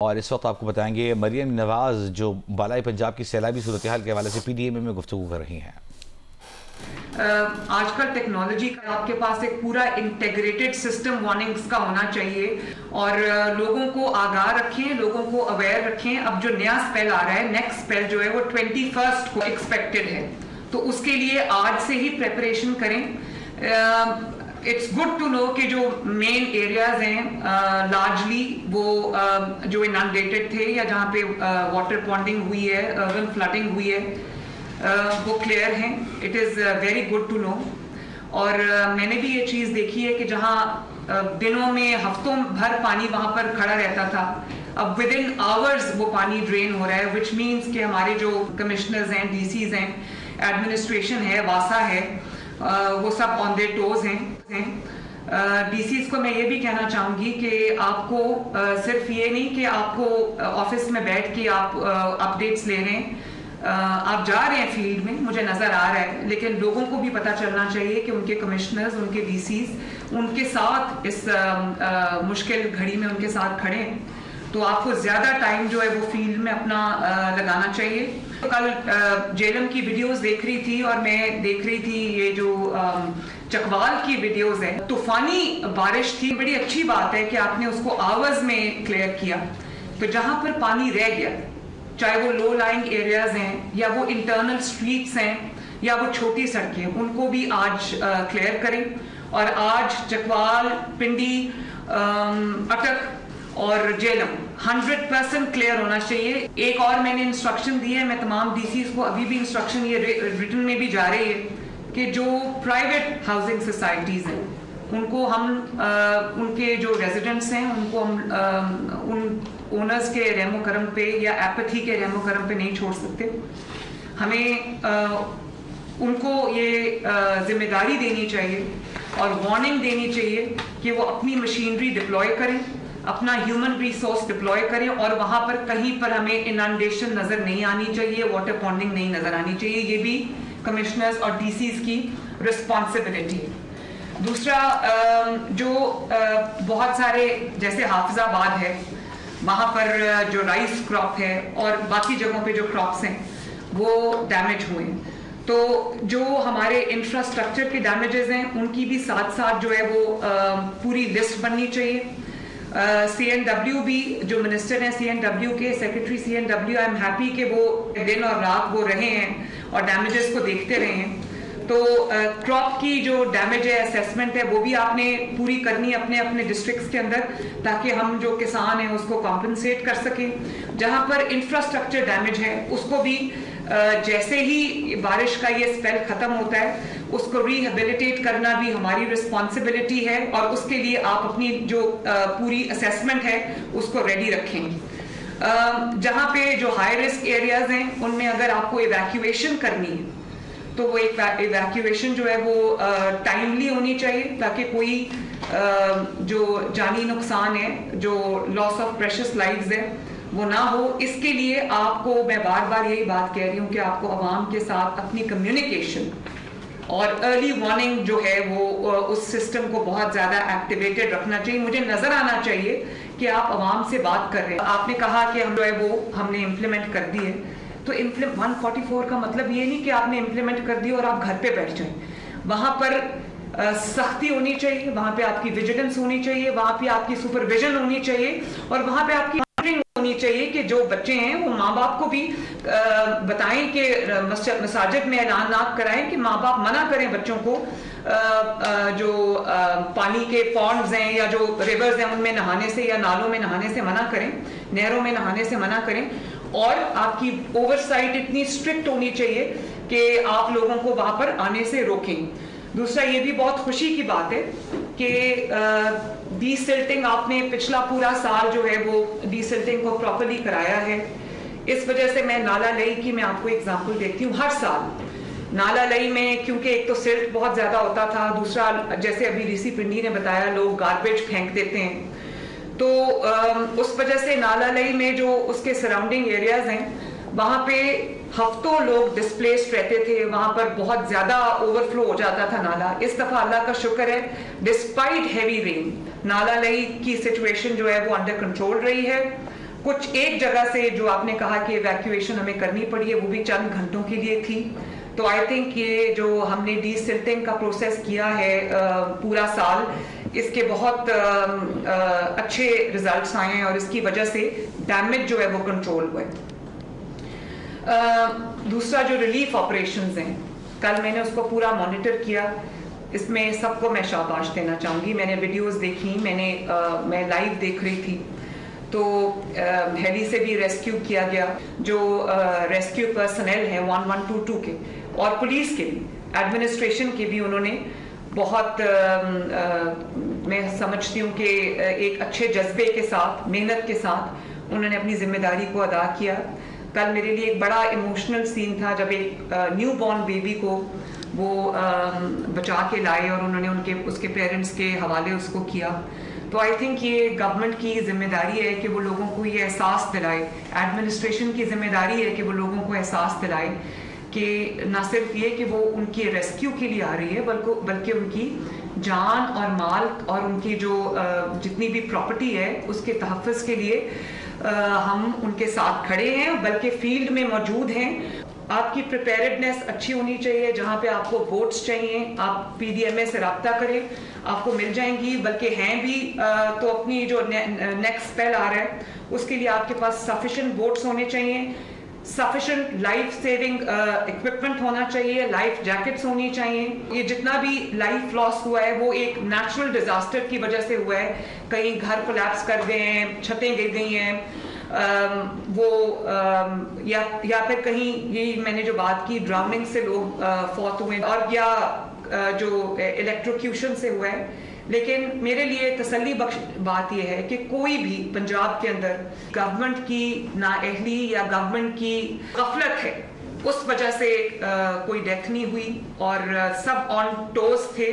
اور اس وقت آپ کو بتائیں گے مریم نواز جو بالائی پنجاب کی سیلابی صورتحال کے حوالے سے پی ڈی ایم میں گفتگو کر رہی ہیں۔ آج کل ٹیکنالوجی کا آپ کے پاس ایک پورا انٹیگریٹڈ سسٹم وارننگز کا ہونا چاہیے اور لوگوں کو آگاہ رکھیں، لوگوں کو اویئر رکھیں۔ اب جو نیا سپیل آ رہا ہے، نیکسٹ سپیل جو ہے وہ 21 کو ایکسپیکٹڈ ہے، تو اس کے لیے آج سے ہی پریپریشن کریں۔ اٹس گڈ ٹو نو کہ جو مین ایریاز ہیں لارجلی وہ جو انانڈیٹڈ تھے یا جہاں پہ واٹر پونڈنگ ہوئی ہے، اربن فلڈنگ ہوئی ہے، وہ کلیئر ہیں۔ It is very good to know. اور میں نے بھی یہ چیز دیکھی ہے کہ جہاں دنوں میں ہفتوں بھر پانی وہاں پر کھڑا رہتا تھا، اب ود ان آورز وہ پانی ڈرین ہو رہا ہے، وچ مینس کہ ہمارے جو کمشنرز ہیں، ڈی سیز ہیں، ایڈمنسٹریشن ہے، واسا ہے، وہ سب آن دیئر ٹوز ہیں۔ ڈی سیز کو میں یہ بھی کہنا چاہوں گی کہ آپ کو صرف یہ نہیں کہ آپ کو آفس میں بیٹھ کے آپ اپڈیٹس لے رہے ہیں، آپ جا رہے ہیں فیلڈ میں، مجھے نظر آ رہا ہے، لیکن لوگوں کو بھی پتہ چلنا چاہیے کہ ان کے کمشنرز، ان کے ڈی سیز ان کے ساتھ اس مشکل گھڑی میں ان کے ساتھ کھڑے ہیں، تو آپ کو زیادہ ٹائم جو ہے وہ فیلڈ میں اپنا لگانا چاہیے۔ کل جیلم کی ویڈیوز دیکھ رہی تھی اور میں دیکھ رہی تھی یہ جو چکوال کی ویڈیوز ہیں، طوفانی بارش تھی، بڑی اچھی بات ہے کہ آپ نے اس کو آورز میں کلیئر کیا، تو جہاں پر پانی رہ گیا، چاہے وہ لو لائنگ ایریاز ہیں یا وہ انٹرنل سٹریٹس ہیں یا وہ چھوٹی سڑکیں، ان کو بھی آج کلیئر کریں۔ اور آج چکوال، پنڈی، اٹک اور جیلم 100% کلیئر ہونا چاہیے۔ ایک اور میں نے انسٹرکشن دی ہے، میں تمام ڈی سیز کو ابھی بھی انسٹرکشن یہ ریٹن میں بھی جا رہی ہے کہ جو پرائیویٹ ہاؤسنگ سوسائٹیز ہیں ان کو ہم ان کے جو ریزیڈنٹس ہیں ان کو ہم ان اونرز کے رحم و کرم پہ یا ایپتھی کے رحم و کرم پہ نہیں چھوڑ سکتے۔ ہمیں ان کو یہ ذمہ داری دینی چاہیے اور وارننگ دینی چاہیے کہ وہ اپنی مشینری ڈپلوائے کریں، اپنا ہیومن ریسورس ڈپلوائے کریں، اور وہاں پر کہیں پر ہمیں انانڈیشن نظر نہیں آنی چاہیے، واٹر پونڈنگ نہیں نظر آنی چاہیے۔ یہ بھی کمشنرز اور ڈی سیز کی رسپانسبلٹی ہے۔ دوسرا جو بہت سارے جیسے حافظ آباد ہے، وہاں پر جو رائس کراپ ہے اور باقی جگہوں پہ جو کراپس ہیں وہ ڈیمیج ہوئے ہیں، تو جو ہمارے انفراسٹرکچر کے ڈیمیجز ہیں ان کی بھی ساتھ ساتھ جو ہے وہ پوری لسٹ بننی چاہیے۔ سی این ڈبلیو بھی جو منسٹر ہیں سی این ڈبلیو کے secretary C N W, I am happy کہ وہ دن اور رات وہ رہے ہیں اور ڈیمیجز کو دیکھتے رہے ہیں، تو کراپ کی جو ڈیمیج ہے، اسیسمنٹ ہے، وہ بھی آپ نے پوری کرنی ہے اپنے اپنے ڈسٹرکٹس کے اندر، تاکہ ہم جو کسان ہیں اس کو کمپنسیٹ کر سکیں۔ جہاں پر انفراسٹرکچر ڈیمیج ہے اس کو بھی جیسے ہی بارش کا یہ سپیل ختم ہوتا ہے اس کو ریہیبلیٹیٹ کرنا بھی ہماری رسپانسبلٹی ہے، اور اس کے لیے آپ اپنی جو پوری اسیسمنٹ ہے اس کو ریڈی رکھیں۔ جہاں پہ جو ہائی رسک ایریاز ہیں ان میں اگر آپ کو ایویکیویشن کرنی ہے تو وہ ایویکیویشن جو ہے وہ ٹائملی ہونی چاہیے، تاکہ کوئی جو جانی نقصان ہے، جو لاس آف پریشس لائفز ہے، وہ نہ ہو۔ اس کے لیے آپ کو میں بار بار یہی بات کہہ رہی ہوں کہ آپ کو عوام کے ساتھ اپنی کمیونیکیشن اور ارلی وارننگ جو ہے وہ اس سسٹم کو بہت زیادہ ایکٹیویٹڈ رکھنا چاہیے۔ مجھے نظر آنا چاہیے کہ آپ عوام سے بات کر رہے ہیں۔ آپ نے کہا کہ ہم جو ہے وہ ہم نے امپلیمنٹ کر دی ہے، تو 144 کا مطلب یہ نہیں کہ آپ نے امپلیمنٹ کر دی اور آپ گھر پہ بیٹھ جائیں۔ وہاں پر سختی ہونی چاہیے، وہاں پہ آپ کی ویجیلنس ہونی چاہیے، وہاں پہ آپ کی سپرویژن ہونی چاہیے، اور وہاں پہ آپ کی ہونی چاہیے کہ جو بچے ہیں وہ ماں باپ کو بھی بتائیں کہ مساجد میں اعلانات کرائیں کہ ماں باپ منع کریں بچوں کو جو پانی کے پونڈز ہیں یا جو ریورز ہیں ان میں نہانے سے یا نالوں میں نہانے سے منع کریں، نہروں میں نہانے سے منع کریں، اور آپ کی اوور سائٹ اتنی اسٹرکٹ ہونی چاہیے کہ آپ لوگوں کو وہاں پر آنے سے روکیں۔ دوسرا یہ بھی بہت خوشی کی بات ہے کہ ڈی سلٹنگ آپ نے پچھلا پورا سال جو ہے وہ ڈی سلٹنگ کو پراپرلی کرایا ہے۔ اس وجہ سے میں نالا لئی کی میں آپ کو ایگزامپل دیکھتی ہوں۔ ہر سال نالا لئی میں کیونکہ ایک تو سلٹ بہت زیادہ ہوتا تھا، دوسرا جیسے ابھی ڈی سی پنڈی نے بتایا لوگ گاربیج پھینک دیتے ہیں، تو اس وجہ سے نالا لئی میں جو اس کے سراؤنڈنگ ایریاز ہیں وہاں پہ ہفتوں لوگ ڈسپلیسڈ رہتے تھے، وہاں پر بہت زیادہ اوور فلو ہو جاتا تھا نالا۔ اس دفعہ اللہ کا شکر ہے ڈسپائٹ ہیوی رین نالا لئی کی سچویشن جو ہے وہ انڈر کنٹرول رہی ہے۔ کچھ ایک جگہ سے جو آپ نے کہا کہ ایویکویشن ہمیں کرنی پڑی ہے وہ بھی چند گھنٹوں کے لیے تھی. تو آئی تھنک یہ جو ہم نے ڈی سلٹنگ کا پروسیس کیا ہے پورا سال, اس کے بہت اچھے ریزلٹس آئے ہیں اور اس کی وجہ سے ڈیمیج جو ہے وہ کنٹرول ہوا ہے. دوسرا جو ریلیف آپریشنز ہیں, کل میں نے اس کو پورا مانیٹر کیا. اس میں سب کو میں شاباش دینا چاہوں گی. میں نے ویڈیوز دیکھی, میں لائیو دیکھ رہی تھی. تو ہیلی سے بھی ریسکیو کیا گیا, جو ریسکیو پرسنل ہیں 1122 کے اور پولیس کے بھی, ایڈمنسٹریشن کے بھی, انہوں نے بہت میں سمجھتی ہوں کہ ایک اچھے جذبے کے ساتھ, محنت کے ساتھ انہوں نے اپنی ذمہ داری کو ادا کیا. کل میرے لیے ایک بڑا ایموشنل سین تھا جب ایک نیو بورن بیبی کو وہ بچا کے لائے اور انہوں نے اس کے پیرنٹس کے حوالے اس کو کیا. تو آئی تھنک یہ گورنمنٹ کی ذمہ داری ہے کہ وہ لوگوں کو یہ احساس دلائے, ایڈمنسٹریشن کی ذمہ داری ہے کہ وہ لوگوں کو احساس دلائے کہ نہ صرف یہ کہ وہ ان کی ریسکیو کے لیے آ رہی ہے بلکہ ان کی جان اور مال اور ان کی جو جتنی بھی پراپرٹی ہے اس کے تحفظ کے لیے ہم ان کے ساتھ کھڑے ہیں, بلکہ فیلڈ میں موجود ہیں. آپ کی پریپیئرڈنیس اچھی ہونی چاہیے. جہاں پہ آپ کو بوٹس چاہیے آپ پی ڈی ایم اے سے رابطہ کریں, آپ کو مل جائیں گی. بلکہ ہیں بھی تو اپنی جو نیکسٹ اسپیل آ رہا ہے اس کے لیے آپ کے پاس سفیشینٹ بوٹس ہونے چاہیے, سفیشینٹ لائف سیونگ اکوپمنٹ ہونا چاہیے, لائف جیکٹس ہونی چاہیے. یہ جتنا بھی لائف لاس ہوا ہے وہ ایک نیچرل ڈیزاسٹر کی وجہ سے ہوا ہے. کہیں گھر کولیپس کر گئے ہیں, چھتیں گر گئی ہیں, وہ یا پھر کہیں یہی میں نے جو بات کی ڈراؤننگ سے لوگ فوت ہوئے, اور یا جو الیکٹروکیوشن سے ہوا ہے. لیکن میرے لیے تسلی بخش بات یہ ہے کہ کوئی بھی پنجاب کے اندر گورنمنٹ کی نااہلی یا گورنمنٹ کی غفلت ہے اس وجہ سے کوئی ڈیتھ نہیں ہوئی, اور سب آن ٹوز تھے.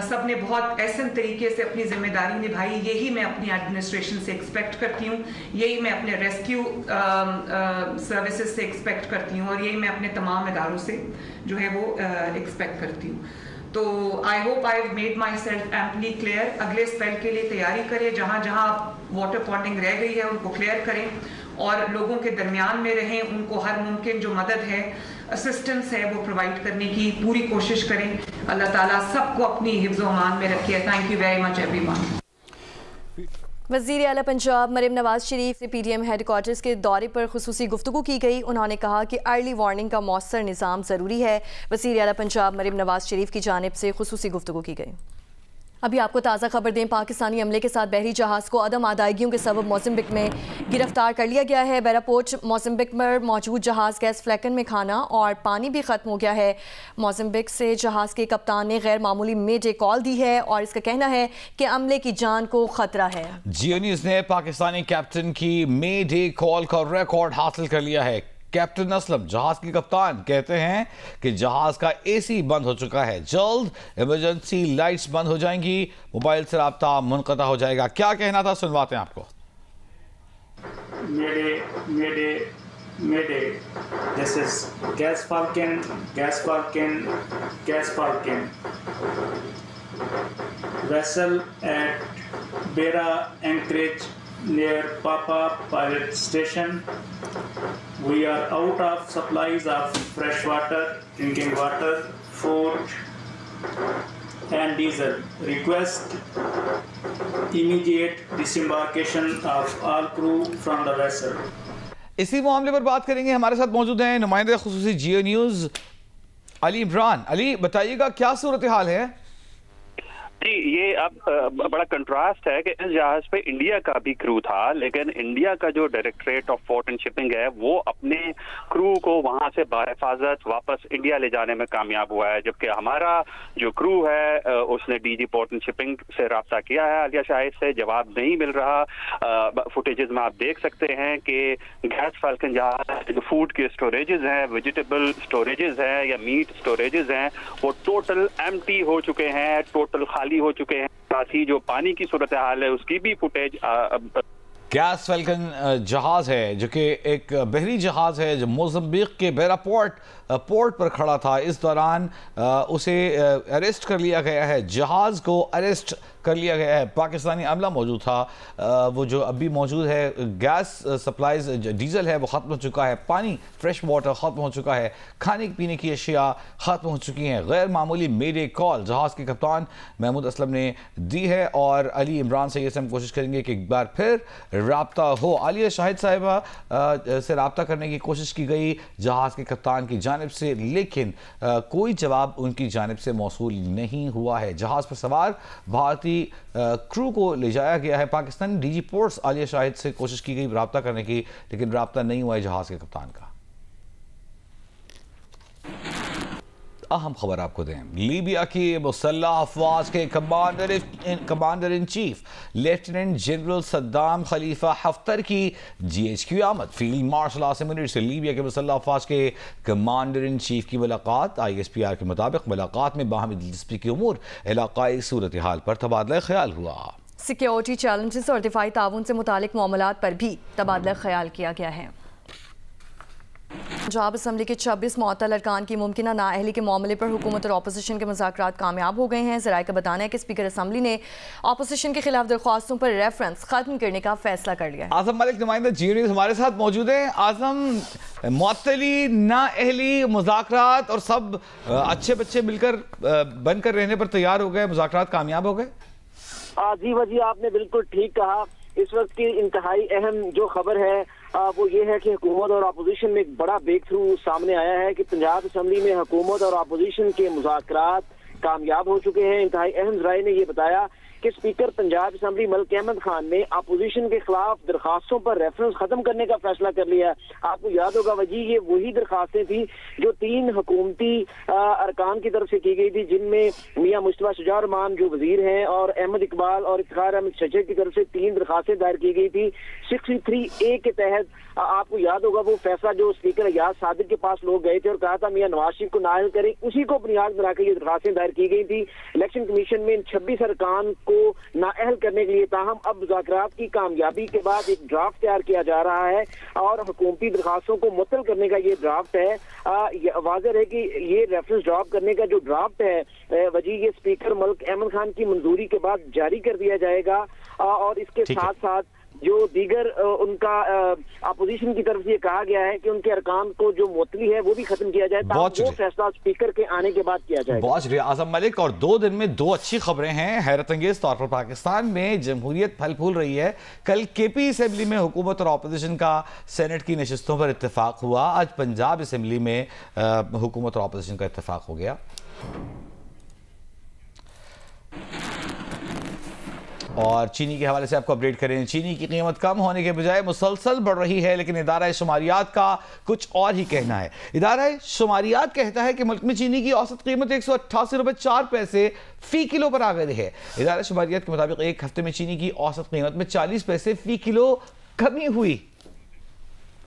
سب نے بہت احسن طریقے سے اپنی ذمہ داری نبھائی. یہی میں اپنی ایڈمنسٹریشن سے ایکسپیکٹ کرتی ہوں, یہی میں اپنے ریسکیو سروسز سے ایکسپیکٹ کرتی ہوں, اور یہی میں اپنے تمام اداروں سے جو ہے وہ ایکسپیکٹ کرتی ہوں. تو I hope I have made myself amply clear. اگلے اسپیل کے لیے تیاری کریں, جہاں جہاں واٹر پونڈنگ رہ گئی ہے ان کو کلیئر کریں, اور لوگوں کے درمیان میں رہیں. ان کو ہر ممکن جو مدد ہے, اسسٹنس ہے, وہ پرووائڈ کرنے کی پوری کوشش کریں. اللہ تعالیٰ سب کو اپنی حفظ و امان میں رکھے. Thank you very much everyone. وزیر اعلیٰ پنجاب مریم نواز شریف سے P D M headquarters کے دورے پر خصوصی گفتگو کی گئی. انہوں نے کہا کہ ارلی وارننگ کا مؤثر نظام ضروری ہے. وزیر اعلیٰ پنجاب مریم نواز شریف کی جانب سے خصوصی گفتگو کی گئی. ابھی آپ کو تازہ خبر دیں, پاکستانی عملے کے ساتھ بحری جہاز کو عدم ادائیگیوں کے سبب موزمبک میں گرفتار کر لیا گیا ہے. بیراپورٹ موزمبک میں موجود جہاز گیس فلیکن میں کھانا اور پانی بھی ختم ہو گیا ہے. موزمبک سے جہاز کے کپتان نے غیر معمولی مے ڈے کال دی ہے اور اس کا کہنا ہے کہ عملے کی جان کو خطرہ ہے. جیو نیوز نے پاکستانی کیپٹن کی مے ڈے کال کا ریکارڈ حاصل کر لیا ہے. کیپٹن اسلم, جہاز کے کپتان, کہتے ہیں کہ جہاز کا اے سی بند ہو چکا ہے. جلد ایمرجنسی لائٹس بند ہو جائیں گی, موبائل سے رابطہ منقطع ہو جائے گا. کیا کہنا تھا, سنواتے ہیں آپ کو. Mayday. This is Gas Falcon. Vessel at Beira Anchorage near Papa Pilot Station. We are out of supplies of fresh water, drinking water, food and diesel. Request immediate disembarkation of all crew from the vessel. اسی معاملے پر بات کریں گے. ہمارے ساتھ موجود ہیں نمائندہ خصوصی جیو نیوز علی عمران. علی, بتائیے گا کیا صورتحال ہے؟ جی, یہ اب بڑا کنٹراسٹ ہے کہ اس جہاز پہ انڈیا کا بھی کرو تھا, لیکن انڈیا کا جو directorate of port and shipping ہے وہ اپنے کرو کو وہاں سے بحفاظت واپس انڈیا لے جانے میں کامیاب ہوا ہے, جبکہ ہمارا جو کرو ہے اس نے D G port and shipping سے رابطہ کیا ہے عالیہ شاہد سے, جواب نہیں مل رہا. فوٹیجز میں آپ دیکھ سکتے ہیں کہ گیس فالکن جہاز جو فوڈ کے اسٹوریجز ہیں, ویجیٹیبل اسٹوریجز ہیں یا میٹ اسٹوریجز ہیں, وہ ٹوٹل ایمٹی ہو چکے ہیں, ٹوٹل خالی ہو چکے ہیں. ساتھ ہی جو پانی کی صورتحال ہے اس کی بھی فوٹیج گیس فیلکن جہاز ہے جو کہ ایک بحری جہاز ہے جو موزمبیق کے بیرا پورٹ پر کھڑا تھا. اس دوران اسے اریسٹ کر لیا گیا ہے. جہاز کو اریسٹ کر لیا گیا ہے. پاکستانی عملہ موجود تھا. وہ جو ابھی موجود ہے, گیس سپلائز ڈیزل ہے وہ ختم ہو چکا ہے, پانی فریش واٹر ختم ہو چکا ہے, کھانے پینے کی اشیاء ختم ہو چکی ہیں. غیر معمولی میڈے کال جہاز کے کپتان محمود اسلم نے دی ہے اور علی عمران سے ہم کوشش کریں گے کہ ایک بار پھر رابطہ ہو. عالیہ شاہد صاحبہ سے رابطہ کرنے کی کوشش کی گئی جہاز کے کپتان کی جانب سے, لیکن کوئی جواب ان کی جانب سے موصول نہیں ہوا ہے. جہاز پر سوار بھارتی کرو کو لے جایا گیا ہے. پاکستانی ڈی جی پورٹس عالیہ شاہد سے کوشش کی گئی رابطہ کرنے کی, لیکن رابطہ نہیں ہوا ہے جہاز کے کپتان کا. اہم خبر آپ کو دیں, لیبیا کی مسلح افواج کے commander in chief lieutenant general Saddam خلیفہ حفتر کی جی ایچ کیو آمد. فیلڈ مارشل عاصم منیر سے لیبیا کے مسلح افواج کے کمانڈر ان چیف کی ملاقات. آئی ایس پی آر کے مطابق ملاقات میں باہمی دلچسپی کی امور, علاقائی صورتحال پر تبادلہ خیال ہوا. سیکیورٹی چیلنجز اور دفاعی تعاون سے متعلق معاملات پر بھی تبادلہ خیال کیا گیا ہے. پنجاب اسمبلی کے 26 معطل ارکان کی ممکنہ نااہلی کے معاملے پر حکومت اور اپوزیشن کے مذاکرات کامیاب ہو گئے ہیں. ذرائع کا بتانا ہے کہ اسپیکر اسمبلی نے اپوزیشن کے خلاف درخواستوں پر ریفرنس ختم کرنے کا فیصلہ کر لیا ہے. اعظم ملک نمائندہ جی نیوز ہمارے ساتھ موجود ہیں. اعظم, معطلی, نااہلی, مذاکرات اور سب اچھے بچے مل کر بن کر رہنے پر تیار ہو گئے, مذاکرات کامیاب ہو گئے. جی وزیر, آپ نے بالکل ٹھیک کہا. اس وقت کی انتہائی اہم جو خبر ہے وہ یہ ہے کہ حکومت اور اپوزیشن میں ایک بڑا بریک تھرو سامنے آیا ہے کہ پنجاب اسمبلی میں حکومت اور اپوزیشن کے مذاکرات کامیاب ہو چکے ہیں. انتہائی اہم ذرائع نے یہ بتایا کہ اسپیکر پنجاب اسمبلی ملک احمد خان نے اپوزیشن کے خلاف درخواستوں پر ریفرنس ختم کرنے کا فیصلہ کر لیا. آپ کو یاد ہوگا وجی, یہ وہی درخواستیں تھیں جو 3 حکومتی ارکان کی طرف سے کی گئی تھی, جن میں میاں مصطفیٰ شجاع الرحمان جو وزیر ہیں اور احمد اقبال اور افتخار احمد شجر کی طرف سے 3 درخواستیں دائر کی گئی تھی. 63A کے تحت آپ کو یاد ہوگا وہ فیصلہ جو اسپیکر ایاز صادق کے پاس لوگ گئے تھے اور کہا تھا میاں نواز شریف کو نااہل کریں, اسی کو بنیاد بنا کے یہ درخواستیں دائر کی گئی تھی الیکشن کمیشن میں ان 26 ارکان کو نااہل کرنے کے لیے. تاہم اب مذاکرات کی کامیابی کے بعد ایک ڈرافٹ تیار کیا جا رہا ہے اور حکومتی درخواستوں کو معطل کرنے کا یہ ڈرافٹ ہے. واضح ہے کہ یہ ریفرنس ڈراپ کرنے کا جو ڈرافٹ ہے وجی, یہ اسپیکر ملک احمد خان کی منظوری کے بعد جاری کر دیا جائے گا اور اس کے ساتھ ساتھ جو دیگر ان کا اپوزیشن کی طرف سے یہ کہا گیا ہے کہ ان کے ارکان کو جو معطلی ہے وہ بھی ختم کیا جائے تاکہ وہ فیصلہ اسپیکر کے آنے کے بعد کیا جائے. بہت شکریہ اعظم ملک. اور 2 دن میں 2 اچھی خبریں ہیں. حیرت انگیز طور پر پاکستان میں جمہوریت پھل پھول رہی ہے. کل کے پی اسمبلی میں حکومت اور اپوزیشن کا سینٹ کی نشستوں پر اتفاق ہوا. آج پنجاب اسمبلی میں حکومت اور اپوزیشن کا اتفاق ہو گیا. اور چینی کے حوالے سے آپ کو اپڈیٹ کریں. چینی کی قیمت کم ہونے کے بجائے مسلسل بڑھ رہی ہے, لیکن ادارہ شماریات کا کچھ اور ہی کہنا ہے. ادارہ شماریات کہتا ہے کہ ملک میں چینی کی اوسط قیمت 188 روپے 4 پیسے فی کلو پر آ گئی ہے. ادارہ شماریات کے مطابق ایک ہفتے میں چینی کی اوسط قیمت میں 40 پیسے فی کلو کمی ہوئی.